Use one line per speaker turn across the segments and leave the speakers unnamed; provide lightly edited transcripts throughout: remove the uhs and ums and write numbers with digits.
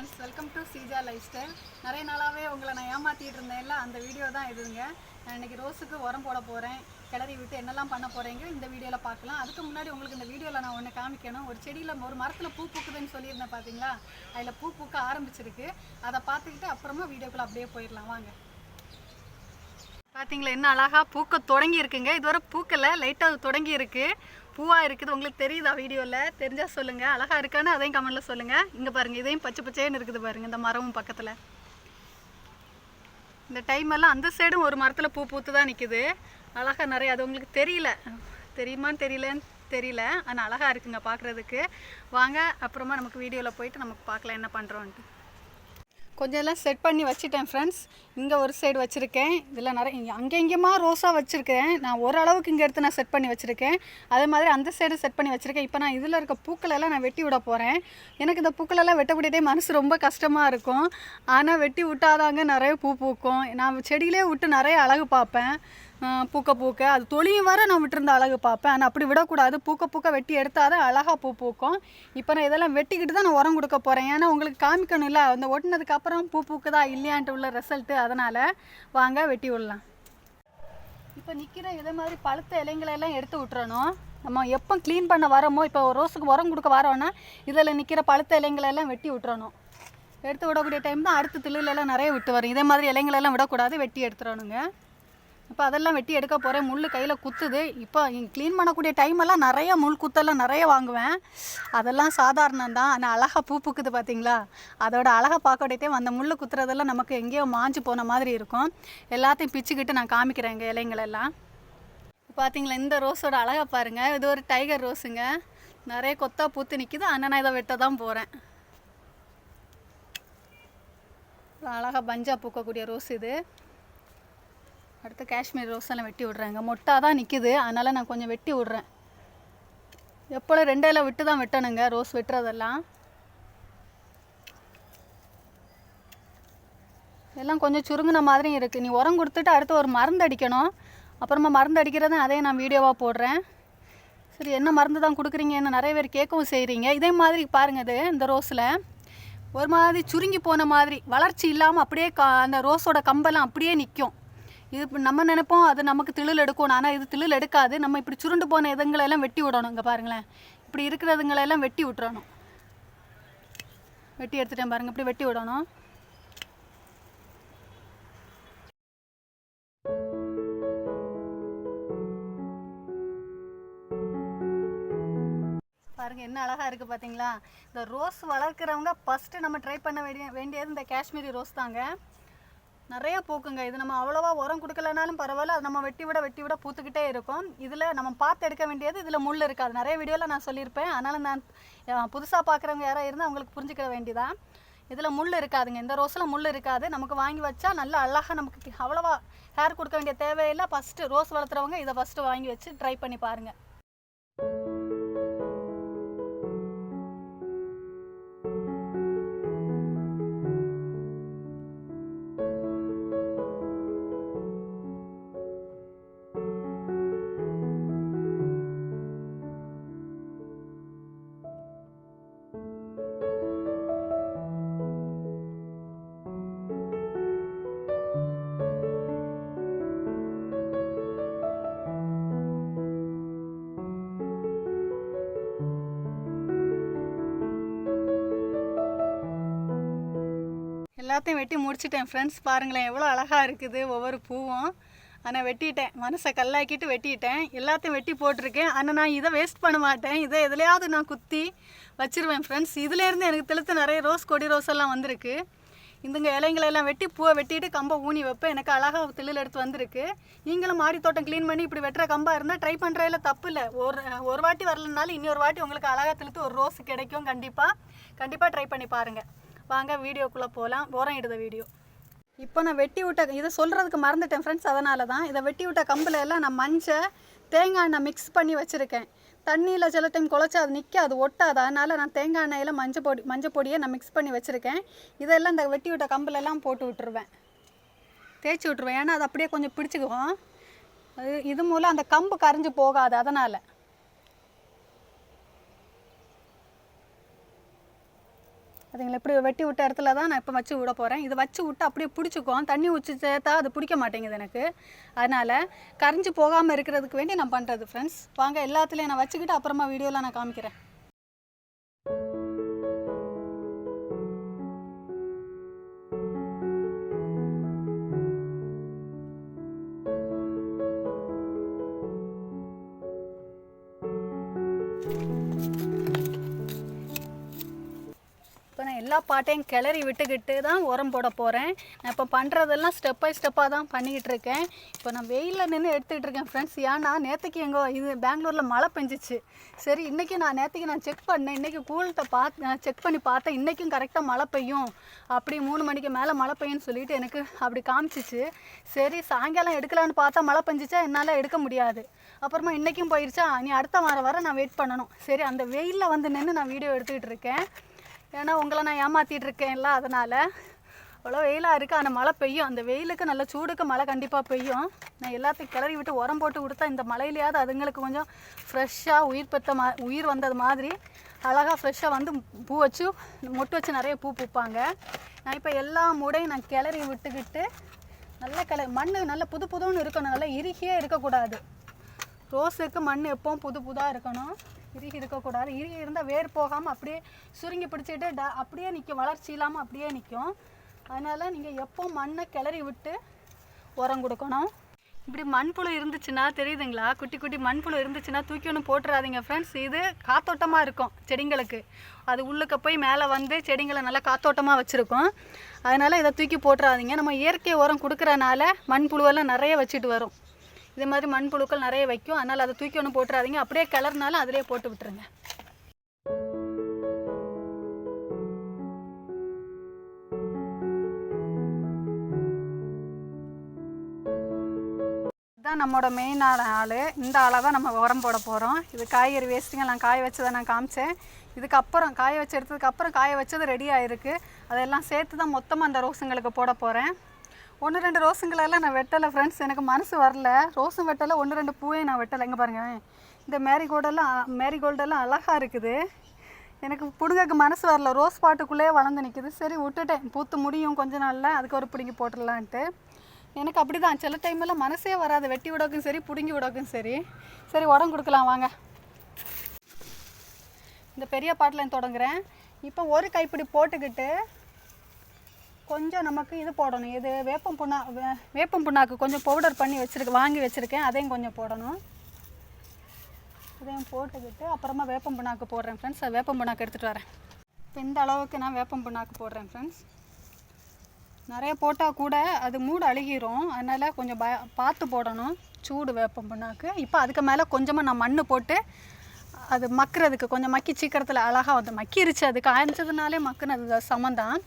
Friends, welcome to Seeja life style. நிறைய நாளாகவே உங்களை நான் ஏமாற்றிட்டு இருந்தேன்ல, அந்த வீடியோ தான் இதுங்க. நான் இன்றைக்கி ரோஸுக்கு உரம் போட போகிறேன். கிளறி விட்டு என்னெல்லாம் பண்ண போகிறேங்க இந்த வீடியோவில் பார்க்கலாம். அதுக்கு முன்னாடி உங்களுக்கு இந்த வீடியோவில் நான் ஒன்று காமிக்கணும். ஒரு செடியில் ஒரு மரத்தில் பூ பூக்குதுன்னு சொல்லியிருந்தேன் பார்த்தீங்களா, அதில் பூ பூக்க ஆரம்பிச்சிருக்கு. அதை பார்த்துக்கிட்டு அப்புறமா வீடியோக்குள்ளே அப்படியே போயிடலாம் வாங்க. பார்த்தீங்களா என்ன அழகாக பூக்க தொடங்கி இருக்குங்க. இதுவரை பூக்கலை, லைட்டாக தொடங்கி இருக்குது, பூவாக இருக்குது. உங்களுக்கு தெரியுதா வீடியோவில்? தெரிஞ்சால் சொல்லுங்கள். அழகாக இருக்கான்னு அதையும் கமெண்ட்டில் சொல்லுங்கள். இங்கே பாருங்கள், இதையும் பச்சை பச்சைன்னு இருக்குது பாருங்கள், இந்த மரமும் பக்கத்தில். இந்த டைம் எல்லாம் அந்த சைடும் ஒரு மரத்தில் பூ பூத்து தான் நிற்குது. அழகாக நிறைய, அது உங்களுக்கு தெரியுமான்னு தெரியல, ஆனால் அழகாக இருக்குங்க பார்க்குறதுக்கு. வாங்க அப்புறமா நமக்கு வீடியோவில் போயிட்டு நமக்கு பார்க்கலாம் என்ன பண்ணுறோன்ட்டு. கொஞ்சம் எல்லாம் செட் பண்ணி வச்சுட்டேன் ஃப்ரெண்ட்ஸ். இங்கே ஒரு சைடு வச்சுருக்கேன், இதில் நிறைய அங்கெங்கேயுமா ரோஸாக வச்சுருக்கேன். நான் ஓரளவுக்கு இங்கே எடுத்து நான் செட் பண்ணி வச்சுருக்கேன். அதே மாதிரி அந்த சைடு செட் பண்ணி வச்சுருக்கேன். இப்போ நான் இதில் இருக்க பூக்களெல்லாம் நான் வெட்டி விட போகிறேன். எனக்கு இந்த பூக்களெல்லாம் வெட்டக்கூடியதே மனசு ரொம்ப கஷ்டமாக இருக்கும். ஆனால் வெட்டி விட்டாதாங்க நிறைய பூ பூக்கும். நான் செடியிலே விட்டு நிறைய அழகு பார்ப்பேன். பூக்க அது தொழியும் வர நான் விட்டுருந்த அழகு பார்ப்பேன். ஆனால் அப்படி விடக்கூடாது, பூக்க வெட்டி எடுத்தால் தான் அழகாக பூ பூக்கும். இப்போ நான் இதெல்லாம் வெட்டிக்கிட்டு தான் நான் உரம் கொடுக்க போகிறேன். ஏன்னா உங்களுக்கு காமிக்கணும் இல்லை, அந்த ஒட்டினதுக்கப்புறம் பூ பூக்குதா இல்லையான்ட்டு உள்ள ரிசல்ட்டு. அதனால் வாங்க வெட்டி விடலாம். இப்போ நிற்கிற இதே மாதிரி பழுத்த இலைங்களெல்லாம் எடுத்து விட்டுறணும். நம்ம எப்போ க்ளீன் பண்ண வரோமோ, இப்போ ரோஸுக்கு உரம் கொடுக்க வரோன்னா இதில் நிற்கிற பழுத்த இலைங்களெல்லாம் வெட்டி விட்டுறணும். எடுத்து விடக்கூடிய டைம் தான் அடுத்த துளிலெல்லாம் நிறைய விட்டு வரும். இதே மாதிரி இலைங்களெல்லாம் விடக்கூடாது, வெட்டி எடுத்துடணுங்க. இப்போ அதெல்லாம் வெட்டி எடுக்க போகிறேன். முள் கையில் குத்துது. இப்போ க்ளீன் பண்ணக்கூடிய டைமெல்லாம் நிறைய முள் குத்தெல்லாம் நிறைய வாங்குவேன். அதெல்லாம் சாதாரணம் தான். ஆனால் அழகாக பூ பூக்குது பார்த்தீங்களா, அதோட அழகாக பார்க்கக்கூடிய அந்த முள் குத்துறதெல்லாம் நமக்கு எங்கேயோ மாஞ்சு போன மாதிரி இருக்கும். எல்லாத்தையும் பிச்சுக்கிட்டு நான் காமிக்கிறேன் எங்கள் இலைங்களெல்லாம். பார்த்தீங்களா இந்த ரோஸோட அழகாக பாருங்கள். இது ஒரு டைகர் ரோஸுங்க, நிறைய கொத்தாக பூத்து நிற்கிது. ஆனால் நான் இதை வெட்ட தான் போகிறேன். அழகாக பஞ்சா பூக்கக்கூடிய ரோஸ் இது. அடுத்து காஷ்மீர் ரோஸ் எல்லாம் வெட்டி விட்றேங்க. மொட்டாக தான் நிற்கிது, அதனால் நான் கொஞ்சம் வெட்டி விட்றேன். எப்போதும் 2 இலை விட்டு தான் வெட்டணுங்க ரோஸ் வெட்டுறதெல்லாம். எல்லாம் கொஞ்சம் சுருங்கின மாதிரியும் இருக்குது. நீ உரம் கொடுத்துட்டு அடுத்து ஒரு மருந்து அடிக்கணும். அப்புறமா மருந்து அடிக்கிறதும் அதையும் நான் வீடியோவாக போடுறேன். சரி, என்ன மருந்து தான் கொடுக்குறீங்க என்ன நிறைய பேர் கேட்கவும் செய்கிறீங்க. இதே மாதிரி பாருங்கள், இது இந்த ரோஸில் ஒரு மாதிரி சுருங்கி போன மாதிரி, வளர்ச்சி இல்லாமல் அப்படியே அந்த ரோஸோட கம்பெல்லாம் அப்படியே நிற்கும். இது இப்போ நம்ம நினைப்போம் அது நமக்கு திளில் எடுக்கணும், ஆனால் இது திளில் எடுக்காது. நம்ம இப்படி சுருண்டு போன இதுங்களெல்லாம் வெட்டி விடணும். இங்கே பாருங்களேன், இப்படி இருக்கிறதுங்களெல்லாம் வெட்டி விட்டுறணும். வெட்டி எடுத்துட்டேன் பாருங்கள், இப்படி வெட்டி விடணும். பாருங்கள் என்ன அழகாக இருக்குது பார்த்தீங்களா. இந்த ரோஸ் வளர்க்குறவங்க ஃபஸ்ட்டு நம்ம ட்ரை பண்ண வேண்டியது இந்த காஷ்மீரி ரோஸ் தாங்க. நிறைய பூக்குங்க. இது நம்ம அவ்வளோவா உரம் கொடுக்கலனாலும் பரவாயில்ல, அது நம்ம வெட்டி விட பூத்துக்கிட்டே இருக்கும். இதில் நம்ம பார்த்து எடுக்க வேண்டியது, இதில் முள் இருக்காது. நிறைய வீடியோவில் நான் சொல்லியிருப்பேன். அதனால் நான் புதுசாக பார்க்குறவங்க யாராவது இருந்தால் அவங்களுக்கு புரிஞ்சுக்கிற வேண்டியதான். இதில் முள் இருக்காதுங்க, இந்த ரோஸில் முள் இருக்காது. நமக்கு வாங்கி வச்சா நல்லா அழகாக நமக்கு அவ்வளோவா ஹேர் கொடுக்க வேண்டிய தேவையில்லை. ஃபஸ்ட்டு ரோஸ் வளர்த்துறவங்க இதை ஃபஸ்ட்டு வாங்கி வச்சு ட்ரை பண்ணி பாருங்கள். எல்லாத்தையும் வெட்டி முடிச்சிட்டேன் ஃப்ரெண்ட்ஸ். பாருங்களேன் எவ்வளோ அழகாக இருக்குது ஒவ்வொரு பூவும். ஆனால் வெட்டிட்டேன், மனசை கல்லாக்கிட்டு வெட்டிட்டேன். எல்லாத்தையும் வெட்டி போட்டிருக்கேன். ஆனால் நான் இதை வேஸ்ட் பண்ண மாட்டேன். இதை எதுலையாவது நான் குத்தி வச்சுருவேன் ஃப்ரெண்ட்ஸ். இதுலேருந்து எனக்கு தெளித்து நிறைய கொடி ரோஸ் எல்லாம் வந்திருக்கு. இந்தங்க இலைங்களெல்லாம் வெட்டி பூவை வெட்டிட்டு கம்பை ஊனி வைப்பேன். எனக்கு அழகாக திளில் எடுத்து வந்திருக்கு. நீங்களும் மாடி தோட்டம் க்ளீன் பண்ணி இப்படி வெட்டுற கம்பாக இருந்தால் ட்ரை பண்ணுறதுல தப்பு இல்லை. ஒரு வாட்டி வரலனாலும் இன்னொரு வாட்டி உங்களுக்கு அழகாக தெளித்து ஒரு ரோஸ் கிடைக்கும். கண்டிப்பாக ட்ரை பண்ணி பாருங்கள். வாங்க வீடியோக்குள்ளே போகலாம். உரம் இடுத வீடியோ. இப்போ நான் வெட்டி விட்ட இதை சொல்கிறதுக்கு மறந்துட்டேன் ஃப்ரெண்ட்ஸ். அதனால தான் இதை வெட்டி விட்ட கம்பில் எல்லாம் நான் மஞ்சள் தேங்காய் எண்ணெய் மிக்ஸ் பண்ணி வச்சுருக்கேன். தண்ணியில் சில டைம் குழச்சா அது அது ஒட்டாது. அதனால் நான் தேங்காய் எண்ணெயில் மஞ்சள் பொடியை நான் மிக்ஸ் பண்ணி வச்சுருக்கேன். இதெல்லாம் இந்த வெட்டி விட்ட கம்பிலெல்லாம் போட்டு விட்டுருவேன், தேய்ச்சி விட்டுருவேன். ஏன்னா அது அப்படியே கொஞ்சம் பிடிச்சிக்குவோம். இது மூலம் அந்த கம்பு கரைஞ்சி போகாது. அதனால் அதுங்களை இப்படி வெட்டி விட்ட இடத்துல தான் நான் இப்போ வச்சு விட போகிறேன். இது வச்சு விட்டு அப்படியே பிடிச்சிக்கும். தண்ணி ஊற்றி சேர்த்தா அது பிடிக்க மாட்டேங்குது எனக்கு. அதனால் கரைஞ்சி போகாமல் இருக்கிறதுக்கு வேண்டி நான் பண்ணுறது ஃப்ரெண்ட்ஸ். வாங்க எல்லாத்துலேயும் நான் வச்சுக்கிட்டு அப்புறமா வீடியோவில் நான் காமிக்கிறேன். இப்போ நான் எல்லா பாட்டையும் கிளறி விட்டுக்கிட்டு தான் உரம் போட போகிறேன். நான் இப்போ பண்ணுறதெல்லாம் ஸ்டெப் பை ஸ்டெப்பாக தான் பண்ணிக்கிட்டு இருக்கேன். இப்போ நான் வெயிலில் நின்று எடுத்துக்கிட்டு இருக்கேன் ஃப்ரெண்ட்ஸ். ஏன்னா நேற்றுக்கு எங்கோ இது பெங்களூரில் மழை பெஞ்சிச்சு. சரி இன்றைக்கி நேற்றுக்கு நான் செக் பண்ணேன். இன்றைக்கி கூலத்தை செக் பண்ணி பார்த்தேன். இன்றைக்கும் கரெக்டாக மழை பெய்யும், அப்படி 3 மணிக்கு மேலே மழை பெய்யும்னு சொல்லிட்டு எனக்கு அப்படி காமிச்சிச்சு. சரி சாயங்காலம் எடுக்கலான்னு பார்த்தா மழை பெஞ்சிச்சா என்னால் எடுக்க முடியாது. அப்புறமா இன்றைக்கும் போயிடுச்சா, நீ அடுத்த வாரம் வர நான் வெயிட் பண்ணணும். சரி அந்த வெயிலில் வந்து நின்று நான் வீடியோ எடுத்துக்கிட்டு இருக்கேன். ஏன்னா உங்களை நான் ஏமாற்றிட்டு இருக்கேன்ல, அதனால் அவ்வளோ வெயிலாக இருக்குது. ஆனால் மழை பெய்யும். அந்த வெயிலுக்கு நல்ல சூடுக்கு மழை கண்டிப்பாக பெய்யும். நான் எல்லாத்தையும் கிளறி விட்டு உரம் போட்டு கொடுத்தா இந்த மழையிலையாவது அதுங்களுக்கு கொஞ்சம் ஃப்ரெஷ்ஷாக உயிர் வந்தது மாதிரி அழகாக ஃப்ரெஷ்ஷாக வந்து பூ வச்சு மொட்டு வச்சு நிறைய பூ பூப்பாங்க. நான் இப்போ எல்லா மூடையும் நான் கிளறி விட்டுக்கிட்டு நல்ல மண் நல்ல புதுன்னு இருக்கணும். நல்லா இறுகியே இருக்கக்கூடாது. ரோஸுக்கு மண் எப்பவும் புதுதாக இருக்கணும், இறுகி இருக்கக்கூடாது. இறுகி இருந்தால் வேர் போகாமல் அப்படியே சுருங்கி பிடிச்சிட்டு அப்படியே நிற்கும், வளர்ச்சி இல்லாமல் அப்படியே நிற்கும். அதனால் நீங்கள் எப்போ மண்ணை கிளறி விட்டு உரம் கொடுக்கணும். இப்படி மண்புழு இருந்துச்சுன்னா தெரியுதுங்களா, குட்டி குட்டி மண்புழு இருந்துச்சுன்னா தூக்கி ஒன்று போட்டுறாதீங்க ஃப்ரெண்ட்ஸ். இது காத்தோட்டமாக இருக்கும் செடிங்களுக்கு. அது உள்ளுக்க போய் மேலே வந்து செடிங்களை நல்லா காத்தோட்டமாக வச்சுருக்கோம். அதனால் இதை தூக்கி போட்டுறாதீங்க. நம்ம இயற்கை உரம் கொடுக்குறனால மண்புழுவெல்லாம் நிறைய வச்சுட்டு வரும். இதே மாதிரி மண்புழுக்கள் நிறைய வைக்கும். அதனால் அதை தூக்கி ஒன்று போட்டுறாதீங்க. அப்படியே கிளறினாலும் அதிலே போட்டு விட்டுருங்க. இதுதான் நம்மளோட மெயினான ஆள். இந்த ஆளை தான் நம்ம உரம் போட போகிறோம். இது காய்கறி வேஸ்ட்டுங்க, நான் காய வச்சதை நான் காமிச்சேன். இதுக்கப்புறம் காய வச்சு எடுத்ததுக்கப்புறம் காய வச்சது ரெடி ஆகிருக்கு. அதெல்லாம் சேர்த்து தான் மொத்தமாக அந்த ரோஸுங்களுக்கு போட போகிறேன். 1-2 ரோஸுங்களெல்லாம் நான் வெட்டலை ஃப்ரெண்ட்ஸ். எனக்கு மனசு வரல. ரோஸும் வெட்டலை, 1-2 பூவையும் நான் வெட்டலை. இங்கே பாருங்கள், இந்த மேரிகோல்டெல்லாம் அழகாக இருக்குது. எனக்கு பிடுங்கக்கு மனசு வரல. ரோஸ் பாட்டுக்குள்ளேயே வளர்ந்து நிற்குது. சரி விட்டுட்டேன், பூத்து முடியும் கொஞ்ச நாளில், அதுக்கு ஒரு பிடுங்கி போட்டுடலான்ட்டு. எனக்கு அப்படி தான் சில டைமெல்லாம் மனசே வராது. வெட்டி விடக்கும் சரி பிடுங்கி விடக்கும் சரி. சரி உரம் கொடுக்கலாம் வாங்க. இந்த பெரிய பாட்டில் தொடங்குறேன். இப்போ ஒரு கைப்பிடி போட்டுக்கிட்டு கொஞ்சம் நமக்கு இது போடணும். இது வேப்பம் புண்ணாக்கு கொஞ்சம் பவுடர் பண்ணி வாங்கி வச்சுருக்கேன். அதையும் கொஞ்சம் போடணும். அதையும் போட்டுக்கிட்டு அப்புறமா வேப்பம் புண்ணாக்கு போடுறேன் ஃப்ரெண்ட்ஸ். அது வேப்பம் புண்ணாக்கு எடுத்துகிட்டு வரேன். இப்போ இந்த அளவுக்கு நான் வேப்பம் புண்ணாக்கு போடுறேன் ஃப்ரெண்ட்ஸ். நிறைய போட்டால் கூட அது மூடு அழுகிரும். அதனால் கொஞ்சம் பார்த்து போடணும் சூடு வேப்பம் புண்ணாக்கு. இப்போ அதுக்கு மேலே கொஞ்சமாக நான் மண் போட்டு அது மக்கிறதுக்கு கொஞ்சம் மக்கி சீக்கிரத்தில் அழகாக வந்து மக்கிருச்சு. அது காய்ச்சதுனாலே மக்குனது சமந்தான்.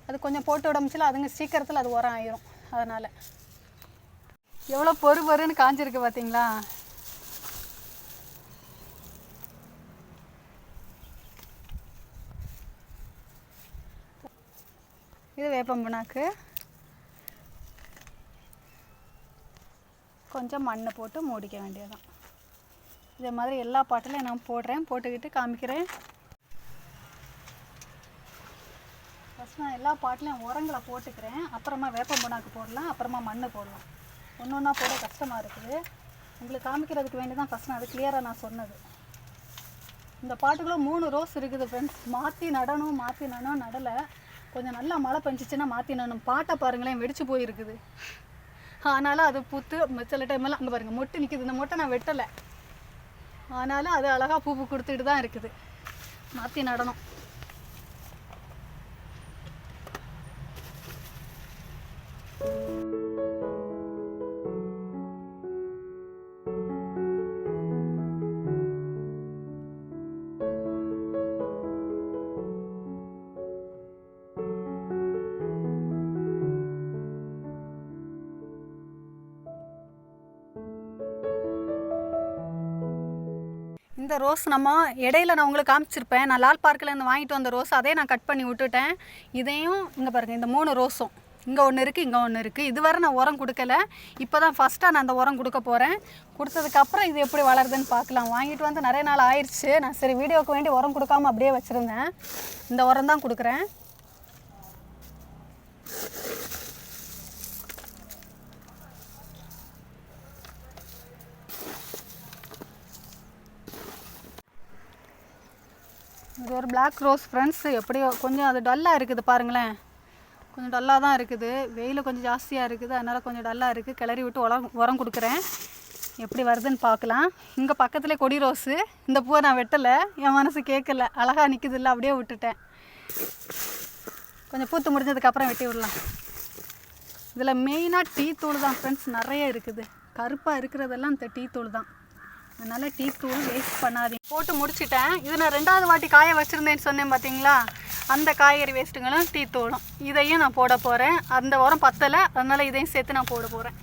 அது கொஞ்சம் போட்டு விடமிச்சில அதுங்க சீக்கிரத்தில் அது உரம் ஆயிரும். அதனால் எவ்வளோ பொறுன்னு காஞ்சிருக்கு பார்த்தீங்களா. இது வேப்பம் புண்ணாக்கு. கொஞ்சம் மண் போட்டு மூடிக்க வேண்டியதுதான். இதே மாதிரி எல்லா பாட்டிலையும் நான் போடுறேன். போட்டுக்கிட்டு காமிக்கிறேன். ஃபஸ்ட் நான் எல்லா பாட்டிலையும் உரங்களை போட்டுக்கிறேன். அப்புறமா வேப்பம் புண்ணாக்கு போடலாம், அப்புறமா மண் போடலாம். ஒன்று ஒன்றா போட கஷ்டமாக இருக்குது. உங்களுக்கு காமிக்கிறதுக்கு வேண்டி தான் ஃபஸ்ட் நான் அது கிளியராக நான் சொன்னது. இந்த பாட்டுக்குள்ளே 3 ரோஸ் இருக்குது ஃப்ரெண்ட்ஸ். மாற்றி நடணும் நடலை. கொஞ்சம் நல்லா மழை பெஞ்சிச்சுன்னா மாற்றி நடணும். பாட்டை பாருங்களேன், வெடிச்சு போயிருக்குது. அதனால் அது பூத்து சில டைமெல்லாம் அங்கே பாருங்கள் மொட்டு நிற்கிது. இந்த மொட்டை நான் வெட்டலை. அதனால் அது அழகாக பூ கொடுத்துட்டு தான் இருக்குது. மாற்றி நடணும். இந்த ரோஸ் நம்ம இடையில நான் உங்களுக்கு காமிச்சிருப்பேன். நான் லால் பார்க்கில் இருந்து வாங்கிட்டு வந்த ரோஸ் அதே நான் கட் பண்ணி விட்டுட்டேன். இதையும் இங்கே பாருங்கள், இந்த 3 ரோஸும் இங்கே ஒன்று இருக்குது, இங்கே ஒன்று இருக்குது. இதுவரை நான் உரம் கொடுக்கல. இப்போ தான் ஃபஸ்ட்டாக நான் அந்த உரம் கொடுக்க போகிறேன். கொடுத்ததுக்கப்புறம் இது எப்படி வளருதுன்னு பார்க்கலாம். வாங்கிட்டு வந்து நிறைய நாள் ஆயிடுச்சு. நான் சரி வீடியோவுக்கு வேண்டி உரம் கொடுக்காமல் அப்படியே வச்சுருந்தேன். இந்த உரம் தான் கொடுக்குறேன். இது ஒரு பிளாக் ரோஸ் ஃப்ரெண்ட்ஸ். எப்படியோ கொஞ்சம் அது டல்லாக இருக்குது பாருங்களேன். கொஞ்சம் டல்லாக தான் இருக்குது. வெயில் கொஞ்சம் ஜாஸ்தியாக இருக்குது, அதனால் கொஞ்சம் டல்லாக இருக்குது. கிளறி விட்டு உரம் கொடுக்குறேன். எப்படி வருதுன்னு பார்க்கலாம். இங்கே பக்கத்துலேயே கொடி ரோஸு. இந்த பூவை நான் வெட்டலை, என் மனசு கேட்கல. அழகாக நிற்குது இல்லை, அப்படியே விட்டுட்டேன். கொஞ்சம் பூத்து முடிஞ்சதுக்கப்புறம் வெட்டி விடலாம். இதில் மெயினாக டீ தூள் தான் ஃப்ரெண்ட்ஸ் நிறைய இருக்குது. கருப்பாக இருக்கிறதெல்லாம் இந்த டீ தூள் தான். அதனால் டீ தூள் வேஸ்ட் பண்ணாதீங்க. போட்டு முடிச்சிட்டேன். இது நான் 2வது வாட்டி காய வச்சுருந்தேன்னு சொன்னேன் பார்த்தீங்களா, அந்த காய்கறி வேஸ்ட்டுங்களும் டீ தூளும் இதையும் நான் போட போகிறேன். அந்த உரம் பத்தலை, அதனால் இதையும் சேர்த்து நான் போட போகிறேன்.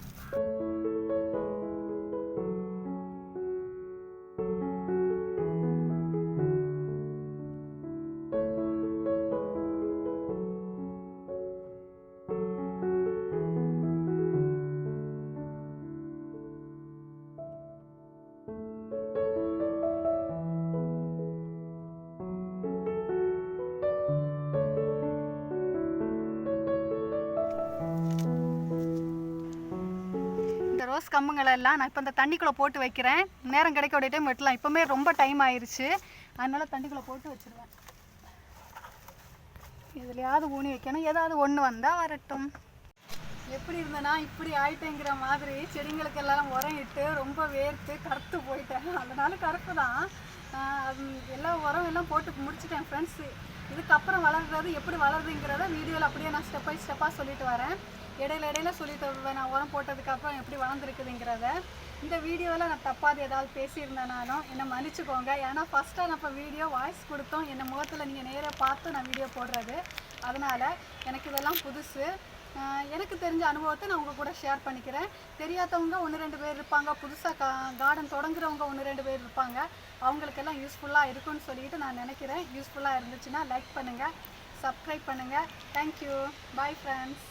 ரோஸ் கம்புங்களெல்லாம் நான் இப்போ இந்த தண்ணிக்குள்ளே போட்டு வைக்கிறேன். நேரம் கிடைக்க டைம் வெட்டலாம். இப்போமே ரொம்ப டைம் ஆயிடுச்சு, அதனால் தண்ணிக்குள்ளே போட்டு வச்சுருவேன். இதுலையாவது ஊனி வைக்கணும். ஏதாவது ஒன்று வந்தால் வரட்டும். எப்படி இருந்தேன்னா இப்படி ஆயிட்டேங்கிற மாதிரி செடிங்களுக்கெல்லாம் உரம் இட்டு ரொம்ப வேர்த்து கருத்து போயிட்டேன். அதனால கருப்பு தான். அது எல்லா உரம் எல்லாம் போட்டு முடிச்சிட்டேன் ஃப்ரெண்ட்ஸு. இதுக்கப்புறம் வளர்கிறது எப்படி வளருதுங்கிறத வீடியோவில் அப்படியே நான் ஸ்டெப் பை ஸ்டெப்பாக சொல்லிட்டு வரேன். இடையில சொல்லிட்டு வருவேன் நான் உரம் போட்டதுக்கப்புறம் எப்படி வளர்ந்துருக்குதுங்கிறத. இந்த வீடியோவில் நான் தப்பாது ஏதாவது பேசியிருந்தேனாலும் என்னை மன்னிச்சுக்கோங்க. ஏன்னா ஃபஸ்ட்டாக நான் இப்போ வீடியோ வாய்ஸ் கொடுத்தோம், என்னை முகத்தில் நீங்கள் நேராக பார்த்து நான் வீடியோ போடுறது. அதனால் எனக்கு இதெல்லாம் புதுசு. எனக்கு தெரிஞ்ச அனுபவத்தை நான் உங்கள் கூட ஷேர் பண்ணிக்கிறேன். தெரியாதவங்க 1-2 பேர் இருப்பாங்க, புதுசாக கார்டன் தொடங்குறவங்க 1-2 பேர் இருப்பாங்க. அவங்களுக்கெல்லாம் யூஸ்ஃபுல்லாக இருக்குன்னு சொல்லிட்டு நான் நினைக்கிறேன். யூஸ்ஃபுல்லாக இருந்துச்சுன்னா லைக் பண்ணுங்கள், சப்ஸ்கிரைப் பண்ணுங்கள். தேங்க்யூ. Bye friends.